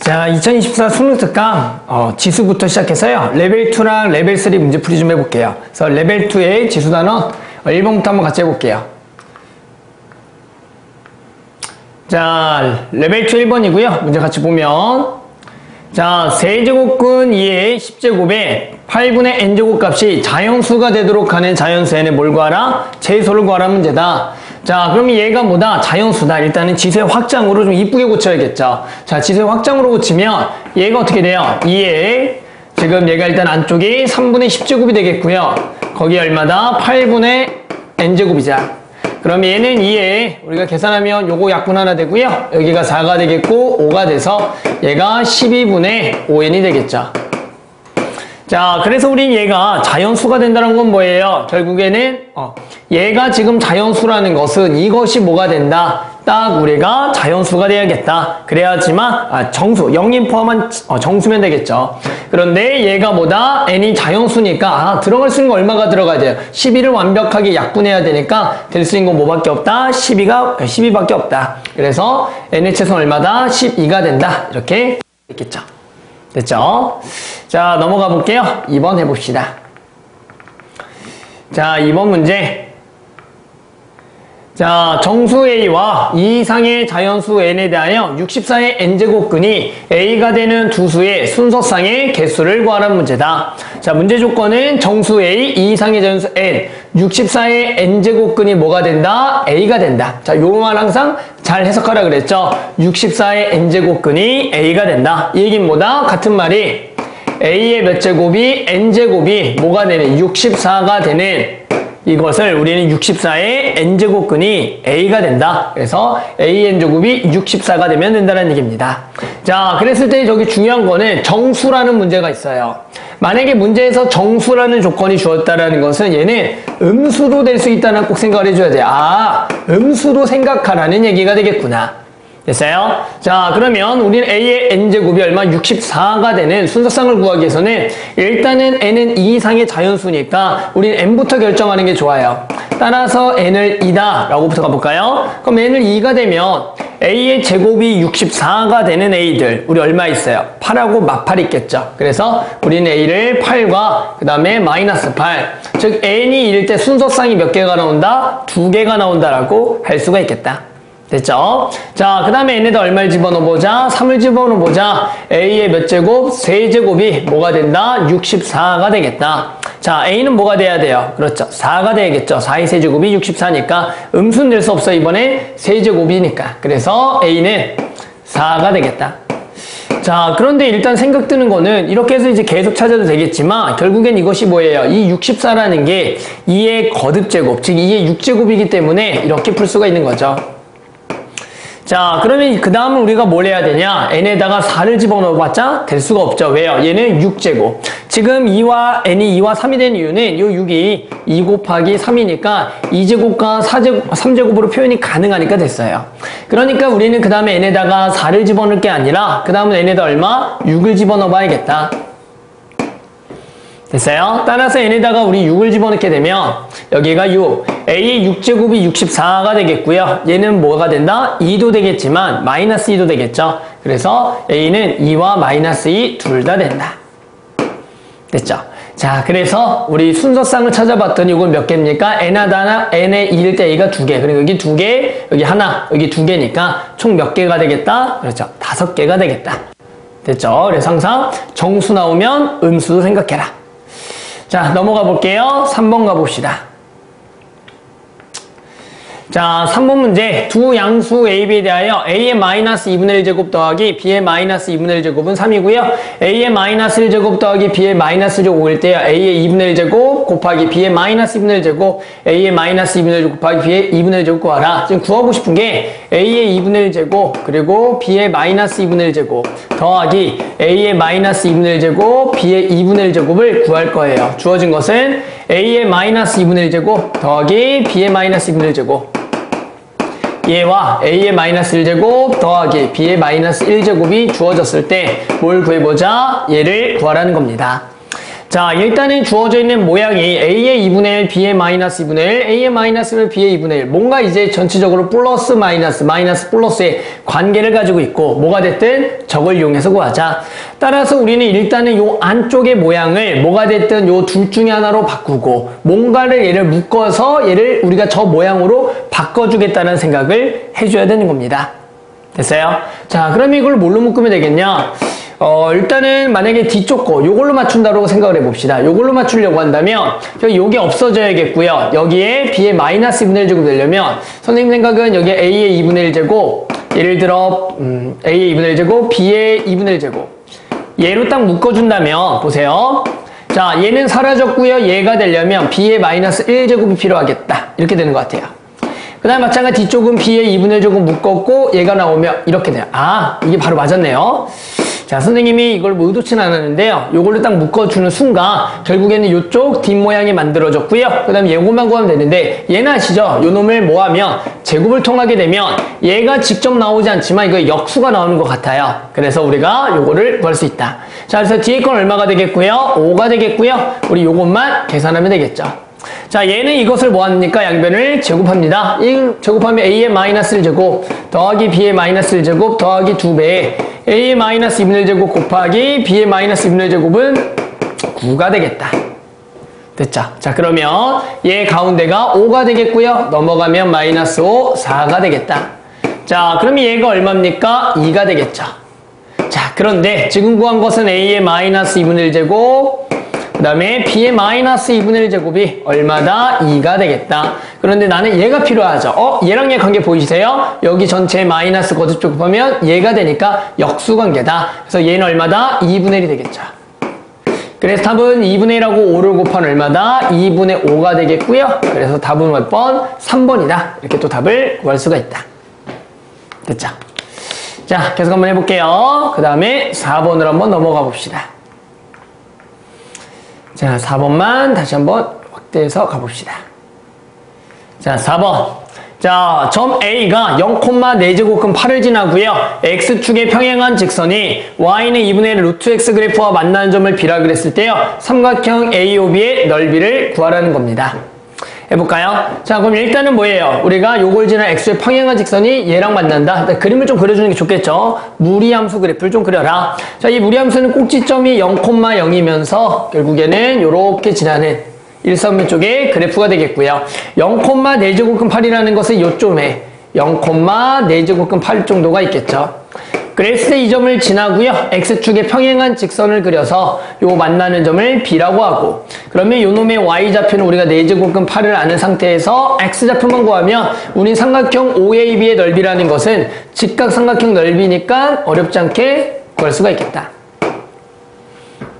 자, 2024 수능 특강 지수부터 시작해서요. 레벨 2랑 레벨 3 문제풀이 좀 해볼게요. 그래서 레벨 2의 지수 단원 1번부터 한번 같이 해볼게요. 자, 레벨 2 1번이고요. 문제 같이 보면, 자, 세제곱근 2의 10제곱에 8분의 n제곱 값이 자연수가 되도록 하는 자연수 n의 뭘 구하라? 제소를 구하라 문제다. 자, 그럼 얘가 뭐다? 자연수다. 일단은 지수의 확장으로 좀 이쁘게 고쳐야겠죠. 자, 지수의 확장으로 고치면 얘가 어떻게 돼요? 2에 지금 얘가 일단 안쪽이 3분의 10제곱이 되겠고요. 거기 얼마다? 8분의 n제곱이자. 그럼 얘는 2에 우리가 계산하면 요거 약분 하나 되고요. 여기가 4가 되겠고 5가 돼서 얘가 12분의 5n이 되겠죠. 자, 그래서 우린 얘가 자연수가 된다는 건 뭐예요? 결국에는 얘가 지금 자연수라는 것은 이것이 뭐가 된다? 딱 우리가 자연수가 돼야겠다. 그래야지만 정수, 0인 포함한 정수면 되겠죠. 그런데 얘가 뭐다? n이 자연수니까 들어갈 수 있는 거 얼마가 들어가야 돼요? 12를 완벽하게 약분해야 되니까 될 수 있는 건 뭐밖에 없다? 12밖에 없다. 그래서 n의 최소는 얼마다? 12가 된다. 이렇게 있겠죠. 됐죠? 자, 넘어가 볼게요. 2번 해봅시다. 자, 2번 문제. 자, 정수 A와 이 이상의 자연수 N에 대하여 64의 N제곱근이 A가 되는 두 수의 순서상의 개수를 구하라는 문제다. 자, 문제 조건은 정수 A, 이 이상의 자연수 N, 64의 N제곱근이 뭐가 된다? A가 된다. 자, 요거 말 항상 잘 해석하라 그랬죠? 64의 N제곱근이 A가 된다. 이 얘기는 뭐다? 같은 말이 A의 몇 제곱이 N제곱이 뭐가 되는? 64가 되는 이것을 우리는 64의 n제곱근이 a가 된다. 그래서 an제곱이 64가 되면 된다는 얘기입니다. 자, 그랬을 때 저기 중요한 거는 정수라는 문제가 있어요. 만약에 문제에서 정수라는 조건이 주었다라는 것은 얘는 음수도 될 수 있다는 꼭 생각을 해줘야 돼요. 음수도 생각하라는 얘기가 되겠구나. 됐어요? 자, 그러면 우리는 A의 N제곱이 얼마? 64가 되는 순서상을 구하기 위해서는 일단은 N은 2 이상의 자연수니까 우리는 N부터 결정하는 게 좋아요. 따라서 N을 2다 라고부터 가볼까요? 그럼 N을 2가 되면 A의 제곱이 64가 되는 A들 우리 얼마 있어요? 8하고 마팔 있겠죠. 그래서 우리는 A를 8과 그 다음에 마이너스 8 즉 N이 1일 때 순서상이 몇 개가 나온다? 2개가 나온다라고 할 수가 있겠다. 됐죠? 자, 그 다음에 n에다 얼마를 집어넣어보자? 3을 집어넣어보자. a의 몇 제곱? 세제곱이 뭐가 된다? 64가 되겠다. 자, a는 뭐가 돼야 돼요? 그렇죠. 4가 되겠죠. 4의 세제곱이 64니까 음수는 낼 수 없어. 이번에 세제곱이니까. 그래서 a는 4가 되겠다. 자, 그런데 일단 생각 드는 거는 이렇게 해서 이제 계속 찾아도 되겠지만 결국엔 이것이 뭐예요? 이 64라는 게 2의 거듭제곱, 즉 2의 6제곱이기 때문에 이렇게 풀 수가 있는 거죠. 자, 그러면 그 다음은 우리가 뭘 해야 되냐? n에다가 4를 집어넣어봤자 될 수가 없죠. 왜요? 얘는 6제곱. 지금 n이 2와 3이 된 이유는 이 6이 2 곱하기 3이니까 2제곱과 3제곱으로 표현이 가능하니까 됐어요. 그러니까 우리는 그 다음에 n에다가 4를 집어넣을 게 아니라 그 다음은 n에다 얼마? 6을 집어넣어봐야겠다. 됐어요? 따라서 n에다가 우리 6을 집어넣게 되면 여기가 6, a의 6제곱이 64가 되겠고요. 얘는 뭐가 된다? 2도 되겠지만 마이너스 2도 되겠죠. 그래서 a는 2와 마이너스 2 둘 다 된다. 됐죠? 자, 그래서 우리 순서상을 찾아봤더니 이건 몇 개입니까? n의 2일 때 a가 2개, 그리고 여기 2개, 여기 하나, 여기 2개니까 총 몇 개가 되겠다? 그렇죠. 5개가 되겠다. 됐죠? 그래서 항상 정수 나오면 음수도 생각해라. 자, 넘어가 볼게요. 3번 가봅시다. 자, 3번 문제. 두 양수 A, B에 대하여 A의 마이너스 2분의 1제곱 더하기 B의 마이너스 2분의 1제곱은 3이고요. A의 마이너스 1제곱 더하기 B의 마이너스 1제곱일 때요. A의 2분의 1제곱 곱하기 B의 마이너스 2분의 1제곱, A의 마이너스 2분의 1제곱 곱하기 B의 2분의 1제곱 구하라. 지금 구하고 싶은 게 A의 2분의 1제곱 그리고 B의 마이너스 2분의 1제곱 더하기 A의 마이너스 2분의 1제곱 B의 2분의 1제곱을 구할 거예요. 주어진 것은 A의 마이너스 2분의 1제곱 더하기 B의 마이너스 2분의 1제곱 얘와 A의 마이너스 1제곱 더하기 B의 마이너스 1제곱이 주어졌을 때 뭘 구해보자? 얘를 구하라는 겁니다. 자, 일단은 주어져 있는 모양이 A의 2분의 1, B의 마이너스 2분의 1, A의 마이너스 1, B의 2분의 1. 뭔가 이제 전체적으로 플러스 마이너스, 마이너스 플러스의 관계를 가지고 있고, 뭐가 됐든 저걸 이용해서 구하자. 따라서 우리는 일단은 요 안쪽의 모양을 뭐가 됐든 요 둘 중에 하나로 바꾸고, 뭔가를 얘를 묶어서 얘를 우리가 저 모양으로 바꿔주겠다는 생각을 해줘야 되는 겁니다. 됐어요? 자, 그러면 이걸 뭘로 묶으면 되겠냐? 일단은 만약에 뒤쪽 거 요걸로 맞춘다고 생각을 해봅시다. 요걸로 맞추려고 한다면 요게 없어져야겠고요. 여기에 B의 마이너스 2분의 1 제곱 되려면 선생님 생각은 여기에 A의 2분의 1 제곱, 예를 들어 A의 2분의 1 제곱, B의 2분의 1 제곱 얘로 딱 묶어준다면 보세요. 자, 얘는 사라졌고요. 얘가 되려면 B의 마이너스 1 제곱이 필요하겠다. 이렇게 되는 것 같아요. 그 다음에 마찬가지 뒤쪽은 B의 2분의 1 제곱 묶었고 얘가 나오면 이렇게 돼요. 아, 이게 바로 맞았네요. 자, 선생님이 이걸 뭐 의도치는 않았는데요. 요걸로 딱 묶어주는 순간 결국에는 요쪽 뒷모양이 만들어졌고요. 그 다음에 요것만 구하면 되는데 얘는 아시죠? 요 놈을 뭐 하면 제곱을 통하게 되면 얘가 직접 나오지 않지만 이거 역수가 나오는 것 같아요. 그래서 우리가 요거를 구할 수 있다. 자, 그래서 뒤에 건 얼마가 되겠고요? 5가 되겠고요. 우리 요것만 계산하면 되겠죠. 자, 얘는 이것을 뭐 합니까? 양변을 제곱합니다. 이 제곱하면 A의 마이너스 1제곱 더하기 B의 마이너스 1제곱 더하기 2배 A의 마이너스 2분의 1제곱 곱하기 B의 마이너스 2분의 1제곱은 9가 되겠다. 됐죠? 자, 그러면 얘 가운데가 5가 되겠고요. 넘어가면 마이너스 5, 4가 되겠다. 자, 그러면 얘가 얼마입니까? 2가 되겠죠. 자, 그런데 지금 구한 것은 A의 마이너스 2분의 1제곱 그 다음에 B의 마이너스 2분의 1제곱이 얼마다? 2가 되겠다. 그런데 나는 얘가 필요하죠. 얘랑 얘 관계 보이세요? 여기 전체 마이너스 거듭 곱하면 얘가 되니까 역수관계다. 그래서 얘는 얼마다? 2분의 1이 되겠죠. 그래서 답은 2분의 1하고 5를 곱하면 얼마다? 2분의 5가 되겠고요. 그래서 답은 몇 번? 3번이다. 이렇게 또 답을 구할 수가 있다. 됐죠? 자, 계속 한번 해볼게요. 그 다음에 4번으로 한번 넘어가 봅시다. 자, 4번만 다시 한번 확대해서 가봅시다. 자, 4번. 자, 점 A가 0,4제곱근 8을 지나고요. X축의 평행한 직선이 Y는 2분의 1 루트 X 그래프와 만나는 점을 B라 그랬을 때요. 삼각형 AOB의 넓이를 구하라는 겁니다. 해볼까요? 자, 그럼 일단은 뭐예요? 우리가 요걸 지난 X의 평행한 직선이 얘랑 만난다. 일단 그림을 좀 그려주는 게 좋겠죠? 무리함수 그래프를 좀 그려라. 자, 이 무리함수는 꼭지점이 0,0이면서 결국에는 요렇게 지나는 일선면 쪽의 그래프가 되겠고요. 0,4제곱근 8이라는 것은 요점에 0,4제곱근 8 정도가 있겠죠. 그랬을 때 이 점을 지나고요. X축의 평행한 직선을 그려서 요 만나는 점을 B라고 하고, 그러면 요 놈의 Y좌표는 우리가 4제곱근 8을 아는 상태에서 X좌표만 구하면 우린 삼각형 OAB의 넓이라는 것은 직각삼각형 넓이니까 어렵지 않게 구할 수가 있겠다.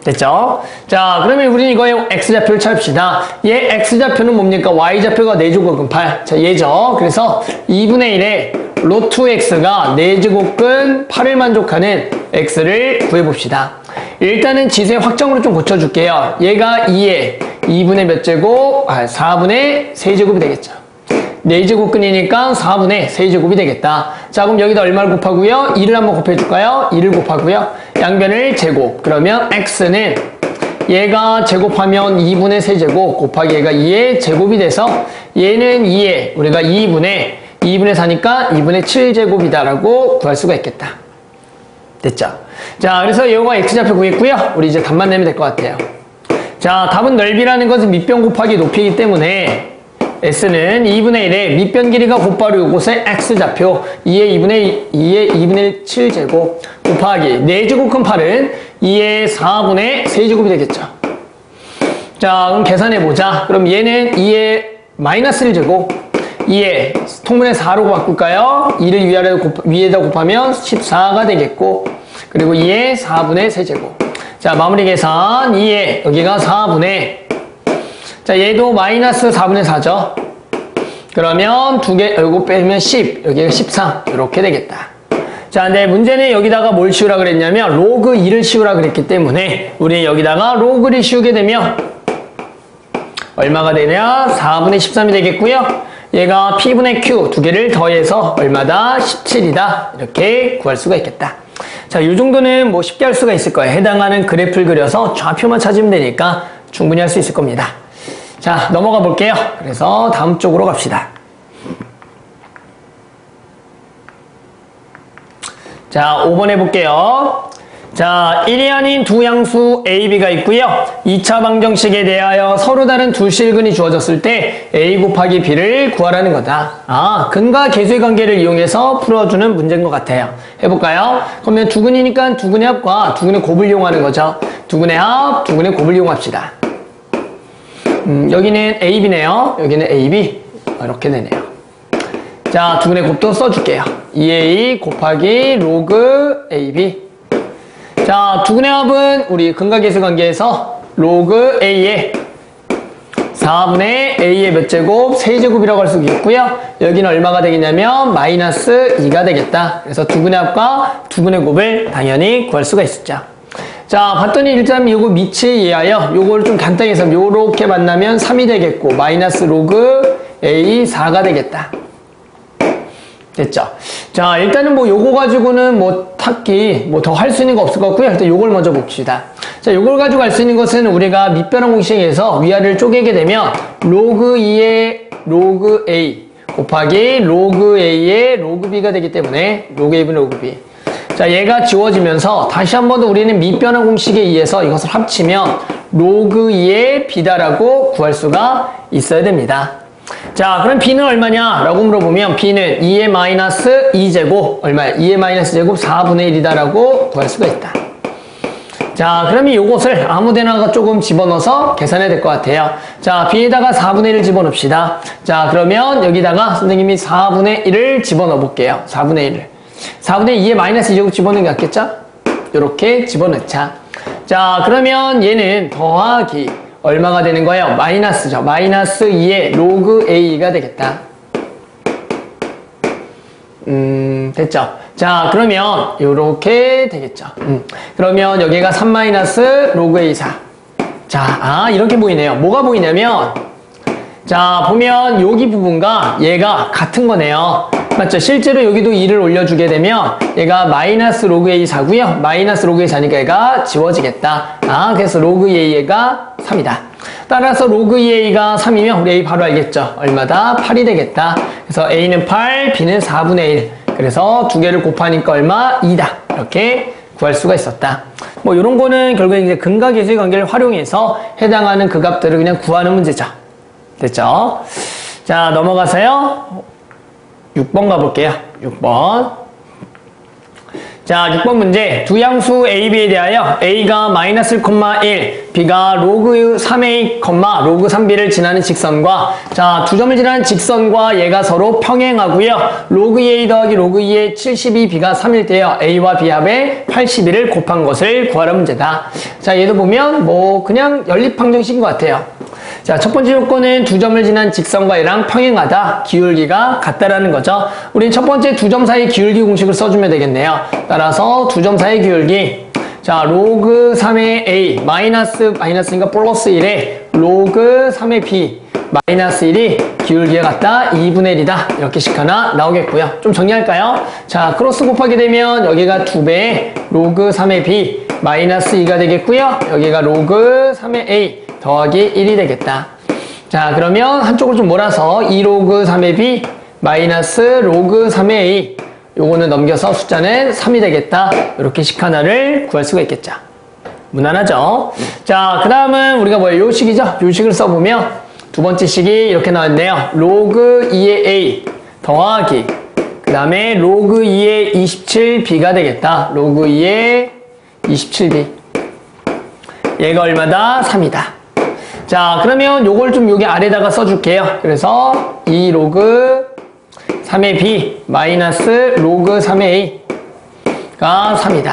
됐죠? 자, 그러면 우리는 이거의 X좌표를 찾읍시다. 얘 X좌표는 뭡니까? Y좌표가 4제곱근 8. 자, 얘죠. 그래서 2분의 1에 로트 X가 4제곱근 8을 만족하는 X를 구해봅시다. 일단은 지수의 확정으로 좀 고쳐줄게요. 얘가 2에 2분의 몇 제곱? 4분의 3제곱이 되겠죠. 4제곱근이니까 4분의 3제곱이 되겠다. 자, 그럼 여기다 얼마를 곱하고요? 2를 한번 곱해줄까요? 2를 곱하고요. 양변을 제곱. 그러면 X는 얘가 제곱하면 2분의 3제곱 곱하기 얘가 2의 제곱이 돼서 얘는 2에 우리가 2분의 4니까 2분의 7제곱이다라고 구할 수가 있겠다. 됐죠? 자, 그래서 이거가 X좌표 구했고요. 우리 이제 답만 내면 될 것 같아요. 자, 답은 넓이라는 것은 밑변 곱하기 높이이기 때문에 S는 2분의 1에 밑변 길이가 곧바로 이곳의 X좌표 2의 2분의 1 7제곱 곱하기 4제곱근 8은 2의 4분의 3제곱이 되겠죠. 자, 그럼 계산해보자. 그럼 얘는 2의 마이너스 1제곱 2에 통분의 4로 바꿀까요? 2를 위에다 곱하면 14가 되겠고, 그리고 2에 4분의 3제곱. 자, 마무리 계산 2에 여기가 4분의, 자, 얘도 마이너스 4분의 4죠. 그러면 두 개, 요거 빼면 10, 여기가 13 이렇게 되겠다. 자, 근데 문제는 여기다가 뭘 씌우라 그랬냐면 로그 2를 씌우라 그랬기 때문에 우리 여기다가 로그를 씌우게 되면 얼마가 되냐? 4분의 13이 되겠고요. 얘가 P분의 Q 두 개를 더해서 얼마다? 17이다. 이렇게 구할 수가 있겠다. 자, 이 정도는 뭐 쉽게 할 수가 있을 거예요. 해당하는 그래프를 그려서 좌표만 찾으면 되니까 충분히 할 수 있을 겁니다. 자, 넘어가 볼게요. 그래서 다음 쪽으로 갑시다. 자, 5번 해볼게요. 자, 1이 아닌 두 양수 A, B가 있고요. 2차 방정식에 대하여 서로 다른 두 실근이 주어졌을 때 A 곱하기 B를 구하라는 거다. 아, 근과 계수의 관계를 이용해서 풀어주는 문제인 것 같아요. 해볼까요? 그러면 두근이니까 두근의 합과 두근의 곱을 이용하는 거죠. 두근의 합, 두근의 곱을 이용합시다. 여기는 AB네요. 여기는 AB. 이렇게 되네요. 자, 두근의 곱도 써줄게요. 2A 곱하기 로그 AB. 자, 두근의 합은 우리 근과 계수 관계에서 로그 A의 4분의 A의 몇 제곱? 세제곱이라고 할 수 있고요. 여기는 얼마가 되겠냐면 마이너스 2가 되겠다. 그래서 두근의 합과 두근의 곱을 당연히 구할 수가 있었죠. 자, 봤더니 일단 요거 밑에 이해하여 요거를 좀 간단히 해서 요렇게 만나면 3이 되겠고 마이너스 로그 A 4가 되겠다. 됐죠? 자, 일단은 뭐 요거 가지고는 뭐 탁기 뭐 더 할 수 있는 거 없을 것 같고요. 일단 요걸 먼저 봅시다. 자, 요걸 가지고 할 수 있는 것은 우리가 밑변환 공식에서 위아래를 쪼개게 되면 로그 2의 로그 A 곱하기 로그 A의 로그 B가 되기 때문에 로그 A분 로그 B. 자, 얘가 지워지면서 다시 한 번 더 우리는 밑변환 공식에 의해서 이것을 합치면 로그 2의 B다라고 구할 수가 있어야 됩니다. 자, 그럼 B는 얼마냐? 라고 물어보면 B는 2의 마이너스 2제곱 얼마야? 2의 마이너스 제곱 4분의 1이다 라고 구할 수가 있다. 자, 그러면 요것을 아무데나 조금 집어넣어서 계산해야 될 것 같아요. 자, B에다가 4분의 1을 집어넣읍시다. 자, 그러면 여기다가 선생님이 4분의 1을 집어넣어 볼게요. 4분의 1을. 4분의 2의 마이너스 2제곱 집어넣는 게 낫겠죠? 요렇게 집어넣자. 자, 그러면 얘는 더하기 얼마가 되는 거예요? 마이너스죠. 마이너스 2의 로그 A가 되겠다. 됐죠? 자, 그러면 요렇게 되겠죠. 그러면 여기가 3 마이너스 로그 A4. 자, 이렇게 보이네요. 뭐가 보이냐면 자, 보면 여기 부분과 얘가 같은 거네요. 맞죠? 실제로 여기도 2를 올려주게 되면 얘가 마이너스 로그 A4고요. 마이너스 로그 A4니까 얘가 지워지겠다. 그래서 로그 A가 3이다. 따라서 로그 2A가 3이면 우리 A 바로 알겠죠? 얼마다? 8이 되겠다. 그래서 A는 8, B는 4분의 1. 그래서 두 개를 곱하니까 얼마? 2다. 이렇게 구할 수가 있었다. 뭐 이런 거는 결국에 이제 근과 계수의 관계를 활용해서 해당하는 그 값들을 그냥 구하는 문제죠. 됐죠? 자, 넘어가서요. 6번 가볼게요. 6번. 자, 6번 문제. 두 양수 A, B에 대하여 A가 마이너스 1, B가 로그 3A, 로그 3B를 지나는 직선과 자, 두 점을 지나는 직선과 얘가 서로 평행하고요. 로그 2A 더하기 로그 2의 72B가 3일 때요. A와 B 합의 81을 곱한 것을 구하라 문제다. 자, 얘도 보면 뭐 그냥 연립방정식인 것 같아요. 자, 첫 번째 요건은 두 점을 지난 직선과 얘랑 평행하다. 기울기가 같다라는 거죠. 우린 첫 번째 두 점 사이 기울기 공식을 써주면 되겠네요. 따라서 두 점 사이 기울기. 자, 로그 3의 A 마이너스니까 플러스 1에 로그 3의 B 마이너스 1이 기울기가 같다. 2분의 1이다. 이렇게 식 하나 나오겠고요. 좀 정리할까요? 자, 크로스 곱하게 되면 여기가 2배의 로그 3의 B 마이너스 2가 되겠고요. 여기가 로그 3의 A 더하기 1이 되겠다. 자, 그러면 한쪽을 좀 몰아서 2로그 3의 B 마이너스 로그 3의 A 요거는 넘겨서 숫자는 3이 되겠다. 이렇게 식 하나를 구할 수가 있겠죠. 무난하죠? 자, 그 다음은 우리가 뭐예요? 요 식이죠? 요 식을 써보면 두 번째 식이 이렇게 나왔네요. 로그 2의 A 더하기 그 다음에 로그 2의 27B가 되겠다. 로그 2의 27B 얘가 얼마다? 3이다. 자, 그러면 요걸 좀 여기 아래다가 써줄게요. 그래서 2 로그 3의 B 마이너스 로그 3의 A가 3이다.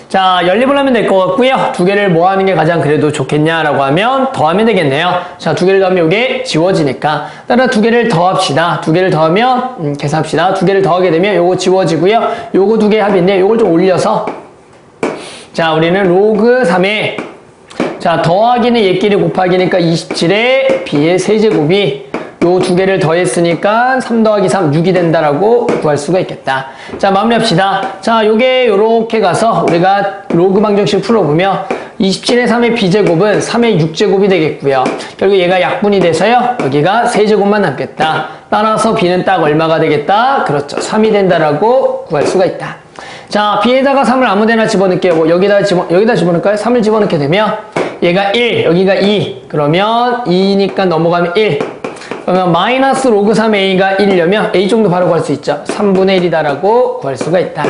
자, 연립을 하면 될 것 같고요. 두 개를 뭐 하는 게 가장 그래도 좋겠냐라고 하면 더하면 되겠네요. 자, 두 개를 더하면 이게 지워지니까 따라 두 개를 더합시다. 두 개를 더하면 계산합시다. 두 개를 더하게 되면 요거 지워지고요. 요거 두 개 합인데 요걸 좀 올려서 자, 우리는 로그 3의 자, 더하기는 얘끼리 곱하기니까 27에 B의 세제곱이 요 두 개를 더했으니까 3 더하기 3, 6이 된다라고 구할 수가 있겠다. 자, 마무리합시다. 자, 요게 요렇게 가서 우리가 로그 방정식 풀어보면 27의 3의 b제곱은 3의 6제곱이 되겠고요. 결국 얘가 약분이 돼서요. 여기가 세제곱만 남겠다. 따라서 b는 딱 얼마가 되겠다? 그렇죠. 3이 된다라고 구할 수가 있다. 자, b에다가 3을 아무데나 집어넣을게요. 뭐 여기다 집어넣을까요? 3을 집어넣게 되면 얘가 1, 여기가 2. 그러면 2니까 넘어가면 1. 그러면 마이너스 로그 3a가 1이려면 a 정도 바로 구할 수 있죠. 3분의 1이다라고 구할 수가 있다.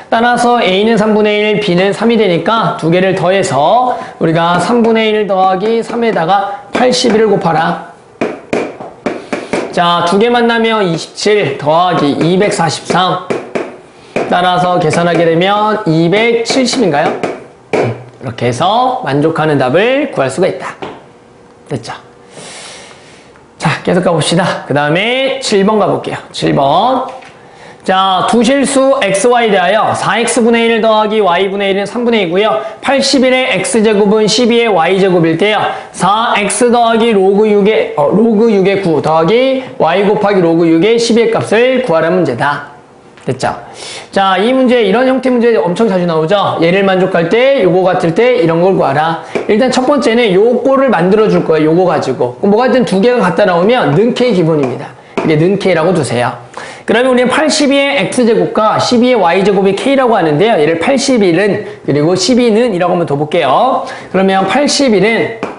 따라서 a는 3분의 1, b는 3이 되니까 두 개를 더해서 우리가 3분의 1 더하기 3에다가 81을 곱하라. 자, 두 개 만나면 27 더하기 243. 따라서 계산하게 되면 270인가요? 이렇게 해서 만족하는 답을 구할 수가 있다. 됐죠? 자, 계속 가봅시다. 그 다음에 7번 가볼게요. 7번. 자, 두 실수 xy 대하여 4x분의 1 더하기 y분의 1은 3분의 2고요. 81의 x제곱은 12의 y제곱일 때요. 4x 더하기 로그 6의 9 더하기 y 곱하기 로그 6의 12의 값을 구하라는 문제다. 됐죠? 자, 이 문제, 이런 형태 문제 엄청 자주 나오죠? 얘를 만족할 때, 요거 같을 때, 이런 걸 구하라. 일단 첫 번째는 요거를 만들어줄 거예요. 요거 가지고. 그럼 뭐가 있든 두 개가 갖다 나오면 는 k 기본입니다. 이게 는 k라고 두세요. 그러면 우리는 82의 x제곱과 12의 y제곱이 k라고 하는데요. 얘를 81은, 그리고 12는 이라고 한번 더 볼게요. 그러면 81은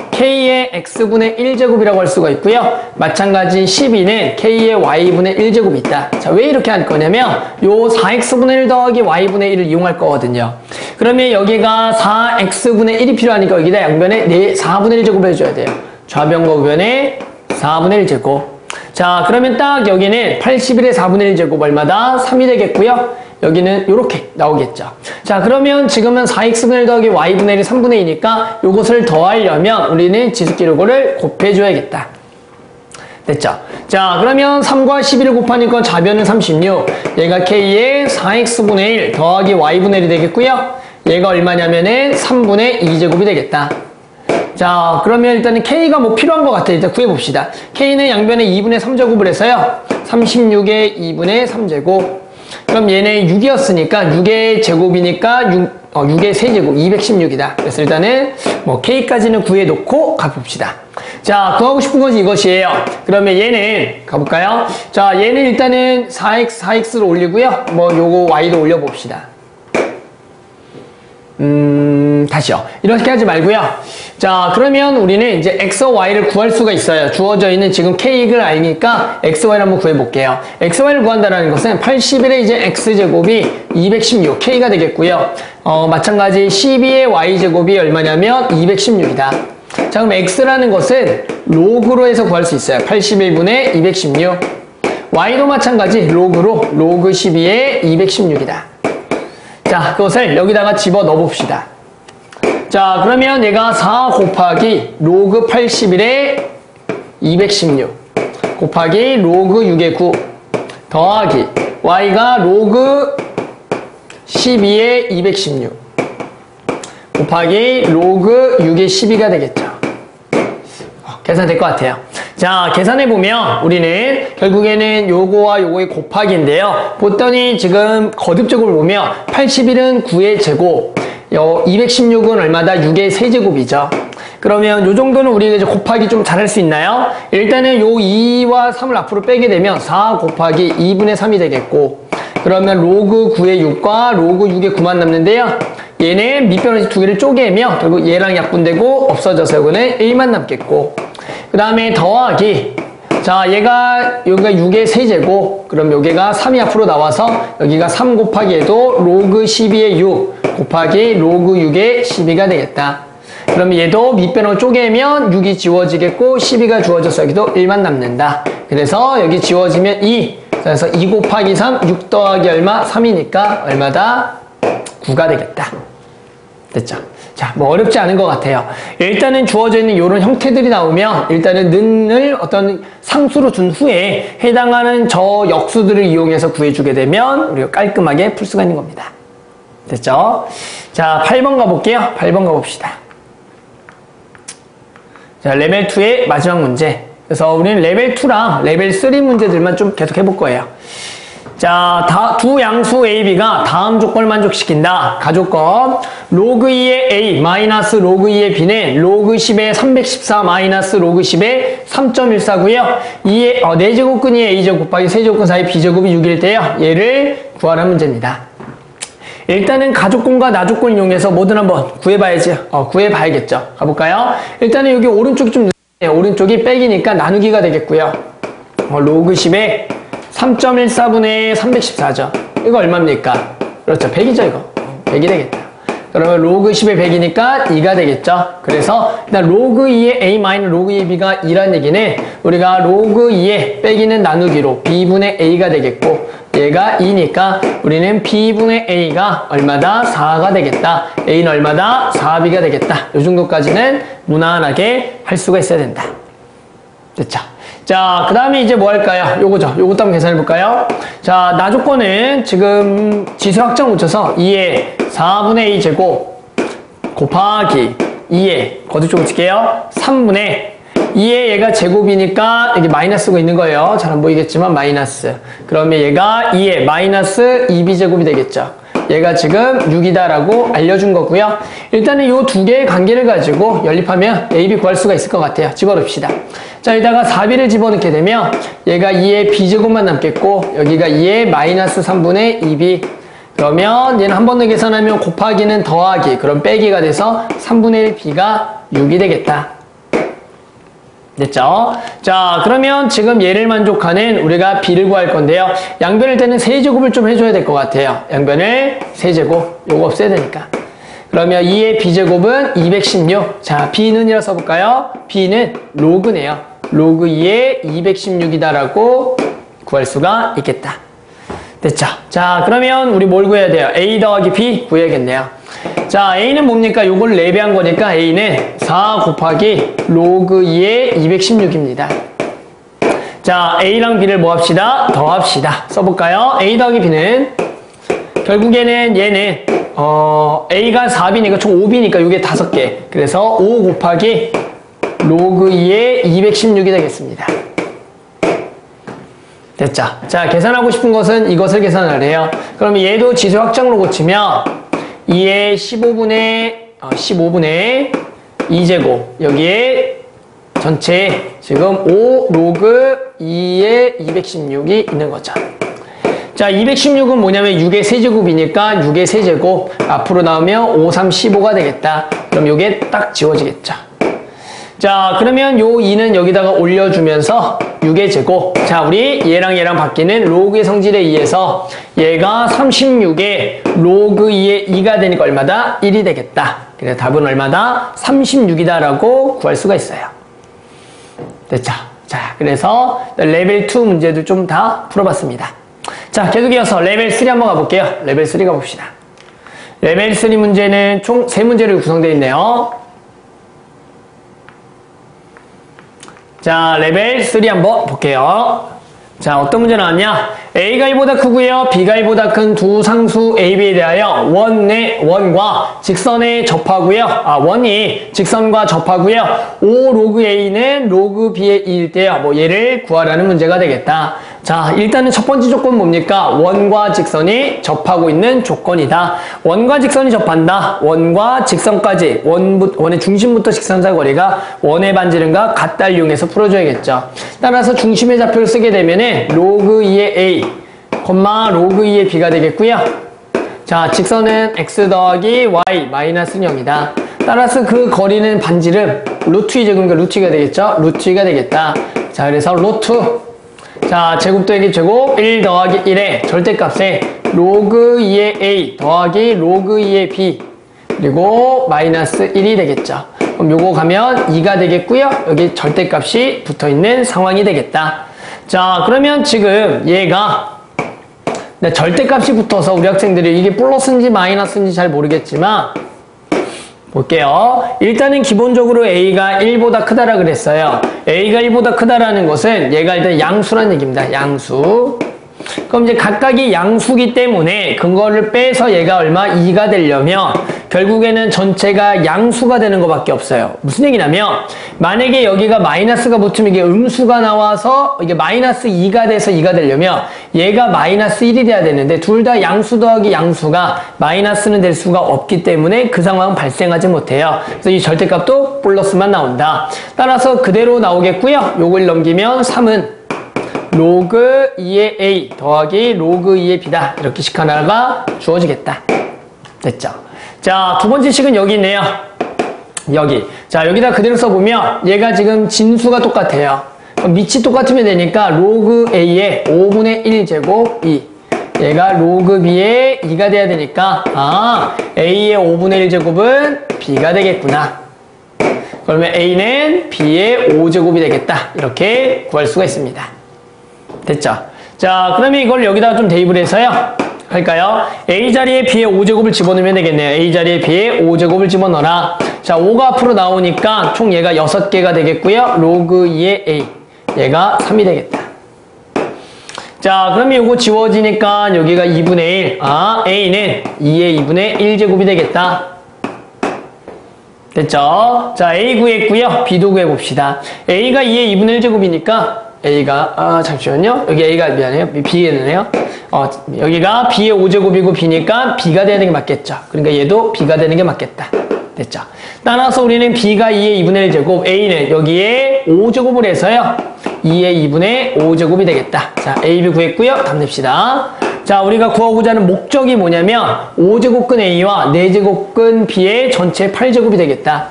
k의 x분의 1제곱이라고 할 수가 있고요. 마찬가지 12는 k의 y분의 1제곱이 있다. 자, 왜 이렇게 할 거냐면 요 4x분의 1 더하기 y분의 1을 이용할 거거든요. 그러면 여기가 4x분의 1이 필요하니까 여기다 양변에 4분의 1제곱을 해줘야 돼요. 좌변과 우변에 4분의 1제곱. 자, 그러면 딱 여기는 81의 4분의 1제곱 얼마다? 3이 되겠고요. 여기는 이렇게 나오겠죠. 자, 그러면 지금은 4x분의 1 더하기 y분의 1이 3분의 2니까 요것을 더하려면 우리는 지수기록을 곱해줘야겠다. 됐죠? 자, 그러면 3과 11을 곱하니까 좌변은 36. 얘가 k의 4x분의 1 더하기 y분의 1이 되겠고요. 얘가 얼마냐면은 3분의 2제곱이 되겠다. 자, 그러면 일단은 k가 뭐 필요한 것 같아요. 일단 구해봅시다. k는 양변에 2분의 3제곱을 해서요. 36의 2분의 3제곱. 그럼 얘는 6이었으니까 6의 제곱이니까 6의 세제곱 216이다. 그래서 일단은 뭐 k까지는 구해놓고 가봅시다. 자, 구하고 싶은 것이 이것이에요. 그러면 얘는 가볼까요? 자, 얘는 일단은 4x를 올리고요. 뭐 요거 y도 올려봅시다. 다시요. 이렇게 하지 말고요. 자, 그러면 우리는 이제 x와 y를 구할 수가 있어요. 주어져 있는 지금 k를 알니까 xy를 한번 구해볼게요. xy를 구한다는 것은 81의 이제 x제곱이 216, k가 되겠고요. 마찬가지 12의 y제곱이 얼마냐면 216이다. 자, 그럼 x라는 것은 로그로 해서 구할 수 있어요. 81분의 216. y도 마찬가지 로그로 로그 12의 216이다. 자, 그것을 여기다가 집어 넣어 봅시다. 자, 그러면 얘가 4 곱하기 로그 81의 216 곱하기 로그 6의 9 더하기 y가 로그 12의 216 곱하기 로그 6의 12가 되겠죠. 계산될 것 같아요. 자, 계산해보면 우리는 결국에는 요거와 요거의 곱하기인데요. 보더니 지금 거듭적으로 보면 81은 9의 제곱, 216은 얼마다? 6의 세제곱이죠. 그러면 요 정도는 우리가 이제 곱하기 좀 잘할 수 있나요? 일단은 요 2와 3을 앞으로 빼게 되면 4 곱하기 2분의 3이 되겠고, 그러면 로그 9의 6과 로그 6의 9만 남는데요. 얘는 밑변을 두 개를 쪼개면 결국 얘랑 약분되고 없어져서 이거는 1만 남겠고, 그 다음에 더하기, 자, 여기가 6의 세제곱, 그럼 여기가 3이 앞으로 나와서 여기가 3 곱하기에도 로그 12의 6 곱하기 로그 6의 12가 되겠다. 그러면 얘도 밑변으로 쪼개면 6이 지워지겠고 12가 주어져서 여기도 1만 남는다. 그래서 여기 지워지면 2. 그래서 2 곱하기 3, 6 더하기 얼마? 3이니까 얼마다? 9가 되겠다. 됐죠? 자, 뭐 어렵지 않은 것 같아요. 일단은 주어져 있는 이런 형태들이 나오면 일단은 는을 어떤 상수로 둔 후에 해당하는 저 역수들을 이용해서 구해주게 되면 우리가 깔끔하게 풀 수가 있는 겁니다. 됐죠? 자, 8번 가볼게요. 8번 가봅시다. 자, 레벨 2의 마지막 문제. 그래서 우리는 레벨 2랑 레벨 3 문제들만 좀 계속 해볼 거예요. 자, 두 양수 A, B가 다음 조건을 만족시킨다. 가조건 로그 2의 A 마이너스 로그 2의 B는 로그 10의 314 마이너스 로그 10의 3.14고요. 이의 4제곱근이 A제곱 곱하기 세제곱근 사이 B제곱이 6일 때요. 얘를 구하라는 문제입니다. 일단은 가조건과 나조건을 이용해서 뭐든 한번 구해봐야지. 구해봐야겠죠. 가볼까요? 일단은 여기 오른쪽이 좀 늦네요. 오른쪽이 빼기니까 나누기가 되겠고요. 로그 10의 3.14분의 314죠. 이거 얼마입니까? 그렇죠. 100이죠, 이거. 100이 되겠다. 그러면 로그 10의 100이니까 2가 되겠죠. 그래서 일단 로그 2의 A 마이너스 로그 2의 B가 2란 얘기는 우리가 로그 2의 빼기는 나누기로 B분의 A가 되겠고 얘가 2니까 우리는 B분의 A가 얼마다? 4가 되겠다. A는 얼마다? 4B가 되겠다. 이 정도까지는 무난하게 할 수가 있어야 된다. 됐죠? 자, 그 다음에 이제 뭐 할까요? 요거죠. 요것도 한번 계산해 볼까요? 자, 나조건은 지금 지수 확장 묻혀서 2의 4분의 A 제곱 곱하기 2의 거듭 칠게요. 3분의 2의 얘가 제곱이니까 여기 마이너스가 있는 거예요. 잘 안 보이겠지만 마이너스. 그러면 얘가 2의 마이너스 2b제곱이 되겠죠. 얘가 지금 6이다라고 알려준 거고요. 일단은 이 두 개의 관계를 가지고 연립하면 A, B 구할 수가 있을 것 같아요. 집어넣읍시다. 자, 여기다가 4b를 집어넣게 되면 얘가 2의 b제곱만 남겠고 여기가 2의 마이너스 3분의 2b. 그러면 얘는 한 번 더 계산하면 곱하기는 더하기, 그럼 빼기가 돼서 3분의 1b가 6이 되겠다. 됐죠? 자, 그러면 지금 얘를 만족하는 우리가 b를 구할 건데요. 양변일 때는 세제곱을 좀 해줘야 될 것 같아요. 양변을 세제곱, 요거 없애야 되니까. 그러면 2의 b제곱은 216. 자, b는이라 써볼까요? b는 로그네요. 로그 2의 216이다라고 구할 수가 있겠다. 됐죠? 자, 그러면 우리 뭘 구해야 돼요? a 더하기 b 구해야겠네요. 자, a는 뭡니까? 요걸 레배한 거니까 a는 4 곱하기 로그 2의 216입니다. 자, a랑 b를 뭐 합시다? 더합시다. 써볼까요? a 더하기 b는 결국에는 얘는 a가 4b니까 총 5b니까 이게 5개. 그래서 5 곱하기 로그 2의 216이 되겠습니다. 됐죠? 자, 계산하고 싶은 것은 이것을 계산하래요. 그러면 얘도 지수 확장으로 고치면 2의 15분의 2제곱 여기에 전체 지금 5 로그 2의 216이 있는 거죠. 자, 216은 뭐냐면 6의 세제곱이니까 6의 세제곱 앞으로 나오면 5, 3, 15가 되겠다. 그럼 이게 딱 지워지겠죠. 자, 그러면 요 2는 여기다가 올려주면서 6의 제곱. 자, 우리 얘랑 얘랑 바뀌는 로그의 성질에 의해서 얘가 36의 로그 2의 2가 되니까 얼마다? 1이 되겠다. 그래서 답은 얼마다? 36이다라고 구할 수가 있어요. 됐죠? 자, 그래서 레벨 2 문제도 좀 다 풀어봤습니다. 자, 계속 이어서 레벨 3 한번 가볼게요. 레벨 3 가봅시다. 레벨 3 문제는 총 3문제로 구성되어 있네요. 자, 레벨 3 한번 볼게요. 자, 어떤 문제 나왔냐? A가 1보다 크고요. B가 1보다 큰 두 상수 A, B에 대하여 원과 직선에 접하고요. 원이 직선과 접하고요. 5 로그 A는 로그 B의 2일 때요. 얘를 구하라는 문제가 되겠다. 자, 일단은 첫 번째 조건 뭡니까? 원과 직선이 접하고 있는 조건이다. 원과 직선이 접한다. 원과 직선까지 원의 중심부터 직선사 거리가 원의 반지름과 같다를 이용해서 풀어줘야겠죠. 따라서 중심의 좌표를 쓰게 되면은 로그 2의 A, 로그 2의 B가 되겠고요. 자, 직선은 x 더하기 y 마이너스 0이다. 따라서 그 거리는 반지름 루트 2제곱이니까 루트 2가 되겠죠. 루트 2가 되겠다. 자, 그래서 루트 자, 제곱 더하기 제곱 1 더하기 1의 절대값에 로그 2의 A 더하기 로그 2의 B 그리고 마이너스 1이 되겠죠. 그럼 요거 가면 2가 되겠고요. 여기 절대값이 붙어있는 상황이 되겠다. 자, 그러면 지금 얘가 절대값이 붙어서 우리 학생들이 이게 플러스인지 마이너스인지 잘 모르겠지만 볼게요. 일단은 기본적으로 A가 1보다 크다라 그랬어요. A가 1보다 크다라는 것은 얘가 일단 양수란 얘기입니다. 양수. 그럼 이제 각각이 양수기 때문에 그거를 빼서 얘가 얼마? 2가 되려면 결국에는 전체가 양수가 되는 것밖에 없어요. 무슨 얘기냐면 만약에 여기가 마이너스가 붙으면 이게 음수가 나와서 이게 마이너스 2가 돼서 2가 되려면 얘가 마이너스 1이 돼야 되는데 둘 다 양수 더하기 양수가 마이너스는 될 수가 없기 때문에 그 상황은 발생하지 못해요. 그래서 이 절대값도 플러스만 나온다. 따라서 그대로 나오겠고요. 요걸 넘기면 3은 로그 2의 A 더하기 로그 2의 B다. 이렇게 식 하나가 주어지겠다. 됐죠? 자, 두 번째 식은 여기 있네요. 여기. 자, 여기다 그대로 써보면 얘가 지금 진수가 똑같아요. 그럼 밑이 똑같으면 되니까 로그 A의 5분의 1제곱 2. 얘가 로그 B의 2가 돼야 되니까 A의 5분의 1제곱은 B가 되겠구나. 그러면 A는 B의 5제곱이 되겠다. 이렇게 구할 수가 있습니다. 됐죠? 자, 그러면 이걸 여기다가 좀 대입을 해서요. 할까요? A 자리에 B의 5제곱을 집어넣으면 되겠네요. A 자리에 B의 5제곱을 집어넣어라. 자, 5가 앞으로 나오니까 총 얘가 6개가 되겠고요. 로그 2의 A. 얘가 3이 되겠다. 자, 그러면 이거 지워지니까 여기가 2분의 1. A는 2의 2분의 1제곱이 되겠다. 됐죠? 자, A 구했고요. B도 구해봅시다. A가 2의 2분의 1제곱이니까 A가, 잠시만요. 여기 A가 미안해요. B겠네요. 여기가 B의 5제곱이고 B니까 B가 되는 게 맞겠죠. 그러니까 얘도 B가 되는 게 맞겠다. 됐죠. 따라서 우리는 B가 2의 2분의 1제곱, A는 여기에 5제곱을 해서요. 2의 2분의 5제곱이 되겠다. 자, A, B 구했고요. 답 냅시다. 자, 우리가 구하고자 하는 목적이 뭐냐면 5제곱근 A와 4제곱근 B의 전체 8제곱이 되겠다.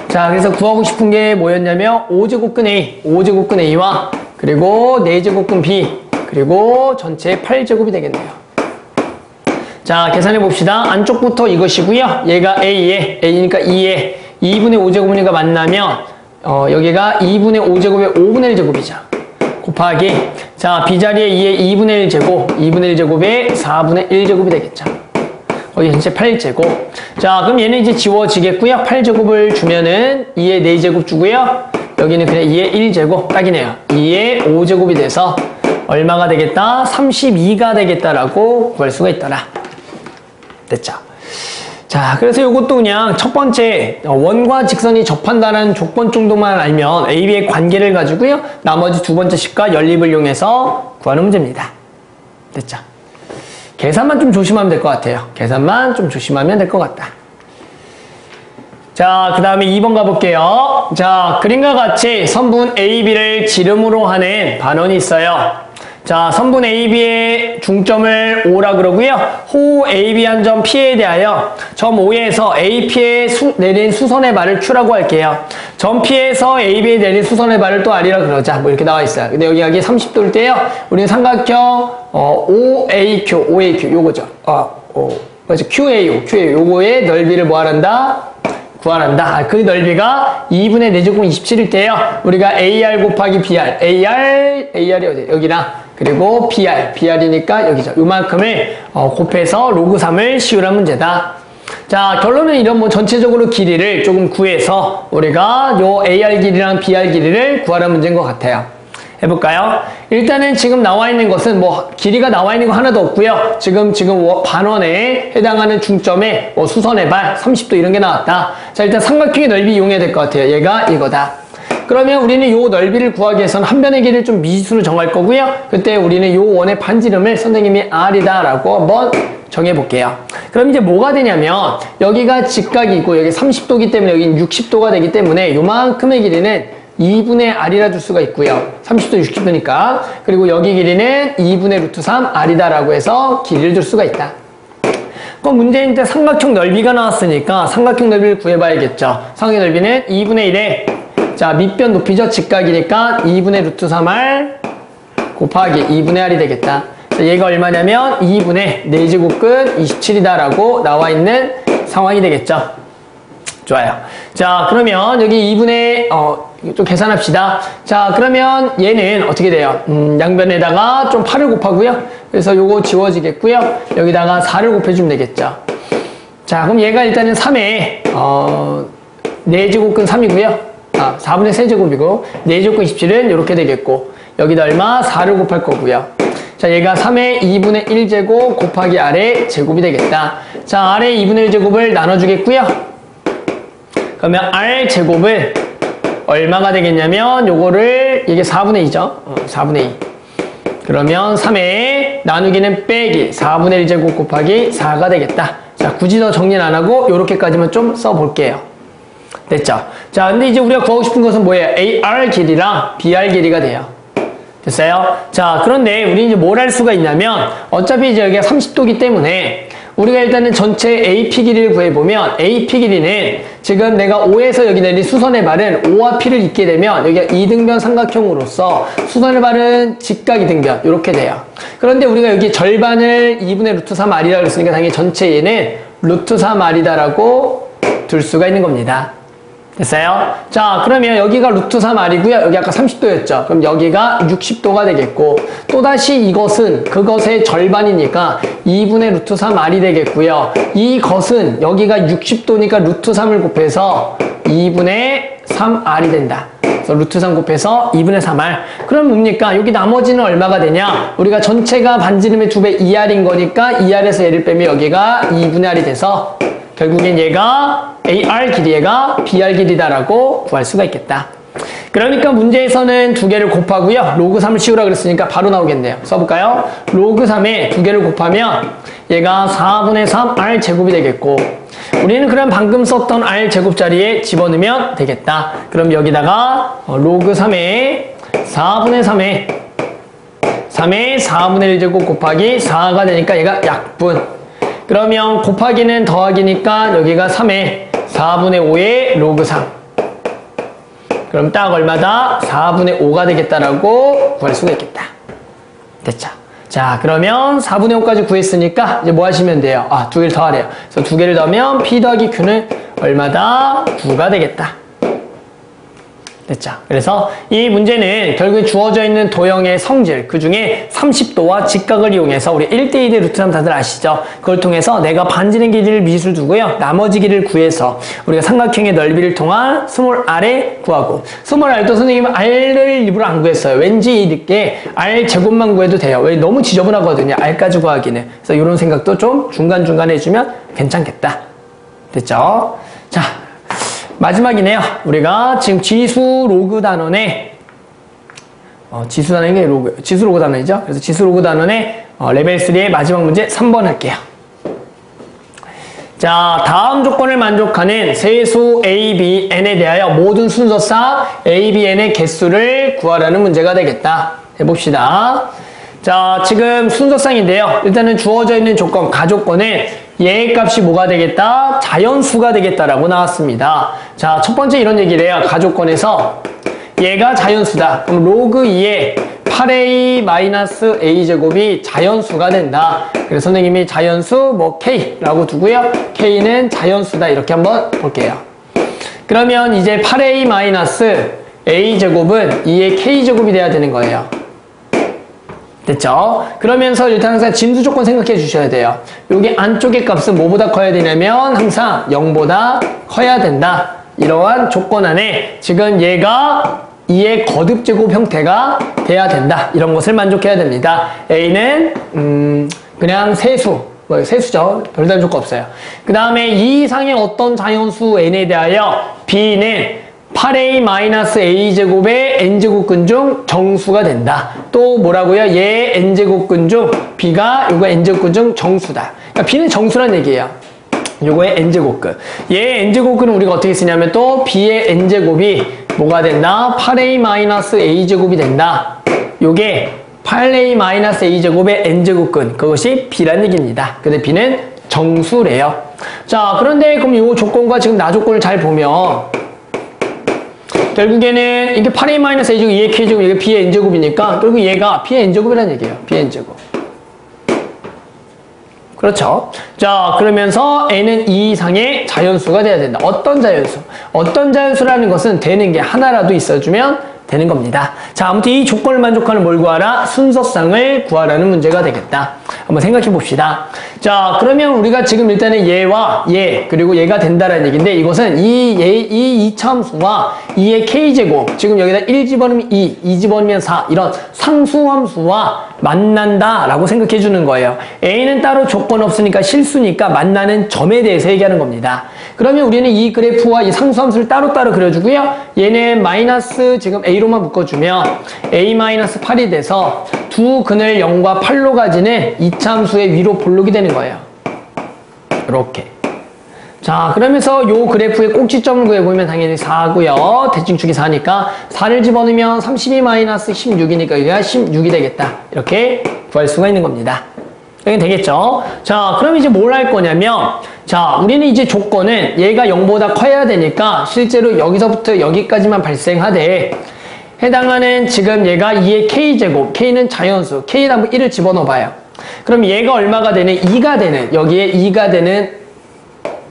자, 그래서 구하고 싶은 게 뭐였냐면 5제곱근 A, 5제곱근 A와 그리고 4제곱근 B, 그리고 전체 8제곱이 되겠네요. 자, 계산해 봅시다. 안쪽부터 이것이고요. 얘가 A니까 2에 2분의 5제곱이니까 만나면 여기가 2분의 5제곱의 5분의 1제곱이죠. 곱하기 자, B자리에 2의 2분의 1제곱, 2분의 1제곱의 4분의 1제곱이 되겠죠. 여기 전체 8제곱. 자, 그럼 얘는 이제 지워지겠고요. 8제곱을 주면은 2의 4제곱 주고요. 여기는 그냥 2의 1제곱 딱이네요. 2의 5제곱이 돼서 얼마가 되겠다? 32가 되겠다라고 구할 수가 있더라. 됐죠? 자, 그래서 이것도 그냥 첫 번째 원과 직선이 접한다는 조건 정도만 알면 A, B의 관계를 가지고요. 나머지 두 번째 식과 연립을 이용해서 구하는 문제입니다. 됐죠? 계산만 좀 조심하면 될 것 같아요. 계산만 좀 조심하면 될 것 같다. 자, 그 다음에 2번 가볼게요. 자, 그림과 같이 선분 AB를 지름으로 하는 반원이 있어요. 자, 선분 AB의 중점을 O라 그러고요. 호 AB 한 점 P에 대하여 점 O에서 AP에 내린 수선의 말을 Q라고 할게요. 점 P에서 AB에 내린 수선의 말을 또 R이라 그러자. 뭐 이렇게 나와 있어요. 근데 여기 30도일 때요. 우리는 삼각형 OAQ 요거죠. 맞아. QAO 요거의 넓이를 뭐 하란다? 구하란다. 그 넓이가 2분의 4제곱 27일 때요. 우리가 AR 곱하기 BR. AR이 어디? 여기랑. 그리고 BR이니까 여기죠. 요만큼을 곱해서 로그 3을 씌우란 문제다. 자, 결론은 이런 뭐 전체적으로 길이를 조금 구해서 우리가 요 AR 길이랑 BR 길이를 구하란 문제인 것 같아요. 해볼까요? 일단은 지금 나와 있는 것은 뭐 길이가 나와 있는 거 하나도 없고요. 지금 반원에 해당하는 중점에 수선의 발 30도 이런 게 나왔다. 자, 일단 삼각형의 넓이 이용해야 될 것 같아요. 얘가 이거다. 그러면 우리는 요 넓이를 구하기 위해서는 한 변의 길이를 좀 미지수로 정할 거고요. 그때 우리는 요 원의 반지름을 선생님이 R이다 라고 한번 정해볼게요. 그럼 이제 뭐가 되냐면 여기가 직각이고 여기 30도기 때문에 여기 60도가 되기 때문에 요만큼의 길이는 2분의 R이라 줄 수가 있고요. 30도 60도니까. 그리고 여기 길이는 2분의 루트 3 R이다 라고 해서 길이를 줄 수가 있다. 그럼 문제인 때 삼각형 넓이가 나왔으니까 삼각형 넓이를 구해봐야겠죠. 삼각형 넓이는 2분의 1에 자, 밑변 높이죠. 직각이니까 2분의 루트 3R 곱하기 2분의 R이 되겠다. 자, 얘가 얼마냐면 2분의 4제곱근 27이다 라고 나와 있는 상황이 되겠죠. 좋아요. 자, 그러면 여기 2분의 좀 계산합시다. 자, 그러면 얘는 어떻게 돼요? 양변에다가 좀 8을 곱하고요. 그래서 요거 지워지겠고요. 여기다가 4를 곱해주면 되겠죠. 자, 그럼 얘가 일단은 3에 4제곱근 3이고요. 4분의 3제곱이고 4제곱근 27은 이렇게 되겠고 여기다 얼마? 4를 곱할 거고요. 자, 얘가 3의 2분의 1제곱 곱하기 아래 제곱이 되겠다. 자, 아래 2분의 1제곱을 나눠주겠고요. 그러면 R 제곱은 얼마가 되겠냐면 요거를 이게 4분의 2죠. 4분의 2. 그러면 3의 나누기는 빼기 4분의 1제곱 곱하기 4가 되겠다. 자, 굳이 더 정리는 안 하고 요렇게까지만 좀 써볼게요. 됐죠? 자, 근데 이제 우리가 구하고 싶은 것은 뭐예요? AR 길이랑 BR 길이가 돼요. 됐어요? 자, 그런데 우리 이제 뭘 할 수가 있냐면 어차피 이제 여기가 30도기 때문에 우리가 일단은 전체 AP 길이를 구해보면 AP 길이는 지금 내가 O에서 여기 내린 수선의 발은 O와 P를 잇게 되면 여기가 이등변 삼각형으로서 수선의 발은 직각이등변 이렇게 돼요. 그런데 우리가 여기 절반을 2분의 루트 3R이라고 했으니까 당연히 전체 얘는 루트 3R이다라고 둘 수가 있는 겁니다. 됐어요? 자, 그러면 여기가 루트 3R이고요. 여기 아까 30도였죠. 그럼 여기가 60도가 되겠고 또다시 이것은 그것의 절반이니까 2분의 루트 3R이 되겠고요. 이것은 여기가 60도니까 루트 3을 곱해서 2분의 3R이 된다. 그래서 루트 3 곱해서 2분의 3R. 그럼 뭡니까? 여기 나머지는 얼마가 되냐? 우리가 전체가 반지름의 2배 2R인 거니까 2R에서 얘를 빼면 여기가 2분의 R이 돼서 결국엔 얘가 AR 길이가 BR 길이다라고 구할 수가 있겠다. 그러니까 문제에서는 두 개를 곱하고요. 로그 3을 씌우라 그랬으니까 바로 나오겠네요. 써볼까요? 로그 3에 두 개를 곱하면 얘가 4분의 3 R 제곱이 되겠고 우리는 그럼 방금 썼던 R 제곱 자리에 집어넣으면 되겠다. 그럼 여기다가 로그 3에 4분의 3에 4분의 1제곱 곱하기 4가 되니까 얘가 약분. 그러면 곱하기는 더하기니까 여기가 3에 4분의 5의 로그 3. 그럼 딱 얼마다? 4분의 5가 되겠다라고 구할 수가 있겠다. 됐죠? 자, 그러면 4분의 5까지 구했으니까 이제 뭐 하시면 돼요? 아, 두 개를 더하래요. 그래서 두 개를 더하면 P 더하기 Q는 얼마다? 9가 되겠다. 됐죠? 그래서 이 문제는 결국 주어져 있는 도형의 성질, 그 중에 30도와 직각을 이용해서 우리 1대2대 루트 3 다들 아시죠? 그걸 통해서 내가 반지름 길이를 미술 두고요. 나머지 길이를 구해서 우리가 삼각형의 넓이를 통한 스몰 r에 구하고 스몰 r도 선생님은 r을 일부러 안 구했어요. 왠지 이 늦게 r 제곱만 구해도 돼요. 왜? 너무 지저분하거든요. r까지 구하기는. 그래서 이런 생각도 좀 중간중간 해주면 괜찮겠다. 됐죠? 자, 마지막이네요. 우리가 지금 지수 로그 단원의 지수 단원이 지수 로그 단원이죠. 그래서 지수 로그 단원의 레벨 3의 마지막 문제 3번 할게요. 자, 다음 조건을 만족하는 세수 A, B, N에 대하여 모든 순서상 A, B, N의 개수를 구하라는 문제가 되겠다. 해봅시다. 자, 지금 순서상인데요. 일단은 주어져 있는 조건, 가조건은 얘의 값이 뭐가 되겠다? 자연수가 되겠다라고 나왔습니다. 자, 첫 번째 이런 얘기를 해요. 가조건에서 얘가 자연수다. 그럼 로그 2의 8a-a제곱이 자연수가 된다. 그래서 선생님이 자연수 뭐 k라고 두고요. k는 자연수다. 이렇게 한번 볼게요. 그러면 이제 8a-a제곱은 2의 k제곱이 돼야 되는 거예요. 됐죠? 그러면서 일단 항상 진수 조건 생각해 주셔야 돼요. 여기 안쪽의 값은 뭐보다 커야 되냐면 항상 0보다 커야 된다. 이러한 조건 안에 지금 얘가 2의 거듭제곱 형태가 돼야 된다. 이런 것을 만족해야 됩니다. A는 그냥 세수, 세수죠. 별다른 조건 없어요. 그 다음에 이 이상의 어떤 자연수 n에 대하여 B는 8a-a제곱의 n제곱근 중 정수가 된다. 또 뭐라고요? 얘 n제곱근 중 b가 요거 n제곱근 중 정수다. 그러니까 b는 정수란 얘기예요. 요거의 n제곱근. 얘 n제곱근은 우리가 어떻게 쓰냐면 또 b의 n제곱이 뭐가 된다? 8a-a제곱이 된다. 요게 8a-a제곱의 n제곱근. 그것이 b란 얘기입니다. 근데 b는 정수래요. 자, 그런데 그럼 요 조건과 지금 나 조건을 잘 보면 결국에는 이게 8a-a제곱, 2의 k제곱, 이게 b의 n제곱이니까 결국 얘가 b의 n제곱이라는 얘기예요. b의 n제곱. 그렇죠? 자, 그러면서 n은 2 이상의 자연수가 돼야 된다. 어떤 자연수? 어떤 자연수라는 것은 되는 게 하나라도 있어주면 되는 겁니다. 자, 아무튼 이 조건을 만족하는 뭘 구하라? 순서쌍을 구하라는 문제가 되겠다. 한번 생각해 봅시다. 자, 그러면 우리가 지금 일단은 얘와 얘, 그리고 얘가 된다라는 얘기인데, 이것은 이 2차 함수와 2의 k제곱, 지금 여기다 1 집어넣으면 2 집어넣으면 4, 이런 상수함수와 만난다라고 생각해 주는 거예요. A는 따로 조건 없으니까 실수니까 만나는 점에 대해서 얘기하는 겁니다. 그러면 우리는 이 그래프와 이 상수함수를 따로따로 그려주고요. 얘는 마이너스 지금 A로만 묶어주면 A-8이 돼서 두 근을 0과 8로 가지는 2차 함수의 위로 볼록이 되는 거예요. 이렇게. 자, 그러면서 요 그래프의 꼭지점을 구해보면 당연히 4고요. 대칭축이 4니까 4를 집어넣으면 32-16이니까 여기가 16이 되겠다. 이렇게 구할 수가 있는 겁니다. 여기 되겠죠? 자, 그럼 이제 뭘 할 거냐면, 자, 우리는 이제 조건은 얘가 0보다 커야 되니까 실제로 여기서부터 여기까지만 발생하되, 해당하는 지금 얘가 2의 k제곱, k는 자연수, k에 한번 1을 집어넣어봐요. 그럼 얘가 얼마가 되는? 2가 되는, 여기에 2가 되는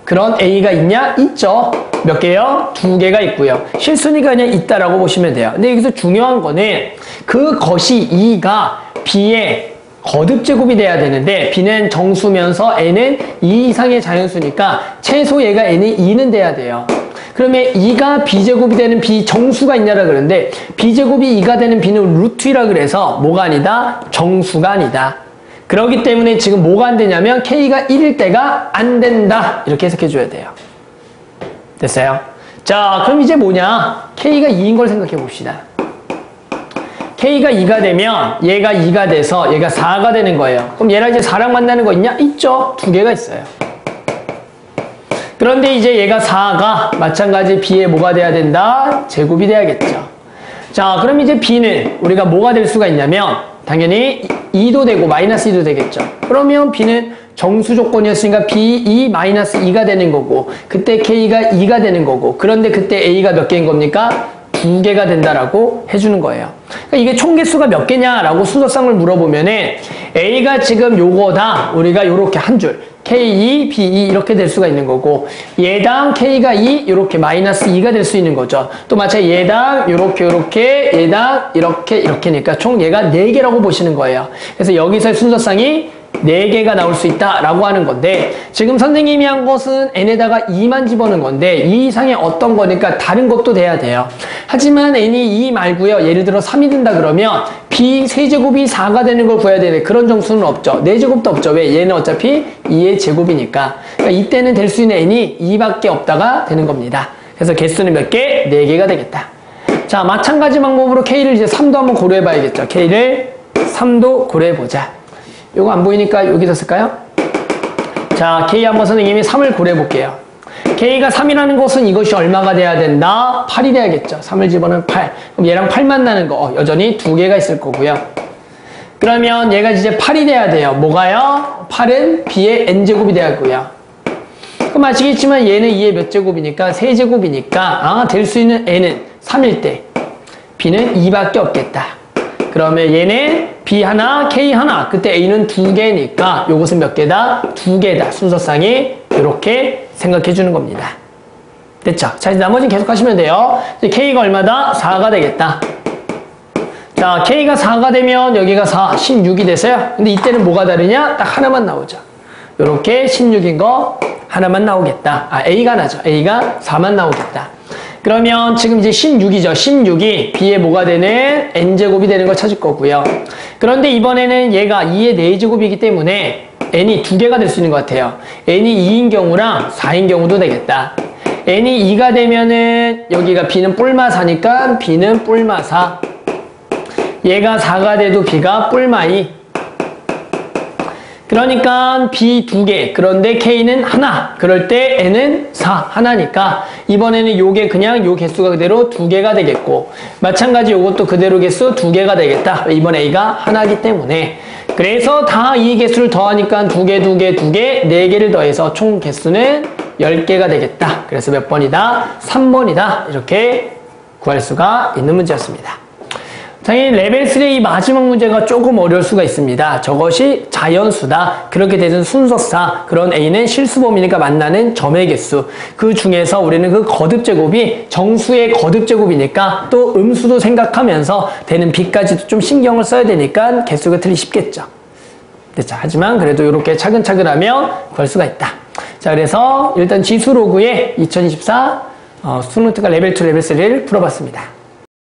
그런 a가 있냐? 있죠. 몇 개요? 2개가 있고요. 실순위가 그냥 있다라고 보시면 돼요. 근데 여기서 중요한 거는 그것이 2가 b의 거듭제곱이 돼야 되는데, b는 정수면서 n은 2 이상의 자연수니까 최소 얘가 n이 2는 돼야 돼요. 그러면 2가 b제곱이 되는 b정수가 있냐라 그러는데, b제곱이 2가 되는 b는 루트 2라 그래서 뭐가 아니다? 정수가 아니다. 그렇기 때문에 지금 뭐가 안 되냐면 k가 1일 때가 안 된다. 이렇게 해석해 줘야 돼요. 됐어요? 자, 그럼 이제 뭐냐? k가 2인 걸 생각해 봅시다. k가 2가 되면 얘가 2가 돼서 얘가 4가 되는 거예요. 그럼 얘랑 이제 4랑 만나는 거 있냐? 있죠. 2개가 있어요. 그런데 이제 얘가 4가 마찬가지 b에 뭐가 돼야 된다? 제곱이 돼야겠죠. 자, 그럼 이제 b는 우리가 뭐가 될 수가 있냐면 당연히 2도 되고 마이너스 2도 되겠죠. 그러면 b는 정수 조건이었으니까 b2-2가 되는 거고, 그때 k가 2가 되는 거고, 그런데 그때 a가 몇 개인 겁니까? 2개가 된다라고 해주는 거예요. 그러니까 이게 총 개수가 몇 개냐라고 순서쌍을 물어보면은 a가 지금 요거다. 우리가 요렇게 한 줄 K2, B2 이렇게 될 수가 있는 거고, 얘당 K가 2 이렇게 마이너스 2가 될 수 있는 거죠. 또 마찬가지 얘당 요렇게 얘당 이렇게니까 총 얘가 4개라고 보시는 거예요. 그래서 여기서의 순서쌍이 4개가 나올 수 있다라고 하는 건데, 지금 선생님이 한 것은 n에다가 2만 집어넣은 건데 2 이상의 어떤 거니까 다른 것도 돼야 돼요. 하지만 n이 2 말고요. 예를 들어 3이 든다 그러면 b 세제곱이 4가 되는 걸 구해야 되는데 그런 정수는 없죠. 4제곱도 없죠. 왜? 얘는 어차피 2의 제곱이니까. 그러니까 이때는 될 수 있는 n이 2밖에 없다가 되는 겁니다. 그래서 개수는 몇 개? 4개가 되겠다. 자, 마찬가지 방법으로 k를 이제 3도 한번 고려해 봐야겠죠. k를 3도 고려해 보자. 요거 안 보이니까 여기다 쓸까요? 자, k 한번 선생님이 3을 고려해 볼게요. k가 3이라는 것은 이것이 얼마가 돼야 된다? 8이 돼야겠죠. 3을 집어넣으면 8. 그럼 얘랑 8 만나는 거 여전히 2개가 있을 거고요. 그러면 얘가 이제 8이 돼야 돼요. 뭐가요? 8은 b의 n제곱이 돼야고요. 그럼 아시겠지만 얘는 2의 몇 제곱이니까? 3제곱이니까 될 수 있는 n은 3일 때 b는 2밖에 없겠다. 그러면 얘는 B 하나, K 하나. 그때 A는 2개니까 요것은 몇 개다? 2개다. 순서상이 이렇게 생각해 주는 겁니다. 됐죠? 자, 이제 나머지는 계속 하시면 돼요. 이제 K가 얼마다? 4가 되겠다. 자, K가 4가 되면 여기가 4, 16이 됐어요. 근데 이때는 뭐가 다르냐? 딱 하나만 나오죠. 요렇게 16인 거 하나만 나오겠다. A가 나죠. A가 4만 나오겠다. 그러면 지금 이제 16이죠. 16이 b의 뭐가 되는 n제곱이 되는 걸 찾을 거고요. 그런데 이번에는 얘가 2의 4제곱이기 때문에 n이 2개가 될 수 있는 것 같아요. n이 2인 경우랑 4인 경우도 되겠다. n이 2가 되면은 여기가 b는 뿔마 4니까 b는 뿔마 4. 얘가 4가 돼도 b가 뿔마 2. 그러니까 B 2개, 그런데 K는 하나. 그럴 때 N은 4, 하나니까 이번에는 요게 그냥 요 개수가 그대로 2개가 되겠고, 마찬가지 요것도 그대로 개수 2개가 되겠다. 이번 A가 하나이기 때문에. 그래서 다 이 개수를 더하니까 2개, 4개를 더해서 총 개수는 10개가 되겠다. 그래서 몇 번이다? 3번이다. 이렇게 구할 수가 있는 문제였습니다. 당연히 레벨 3의 이 마지막 문제가 조금 어려울 수가 있습니다. 저것이 자연수다. 그렇게 되는 순서사. 그런 A는 실수범위니까 만나는 점의 개수. 그 중에서 우리는 그 거듭제곱이 정수의 거듭제곱이니까 또 음수도 생각하면서 되는 B까지도 좀 신경을 써야 되니까 개수가 틀리 쉽겠죠. 자, 하지만 그래도 이렇게 차근차근 하면 구할 수가 있다. 자, 그래서 일단 지수로그의 2024 수능 특강 레벨 2, 레벨 3를 풀어봤습니다.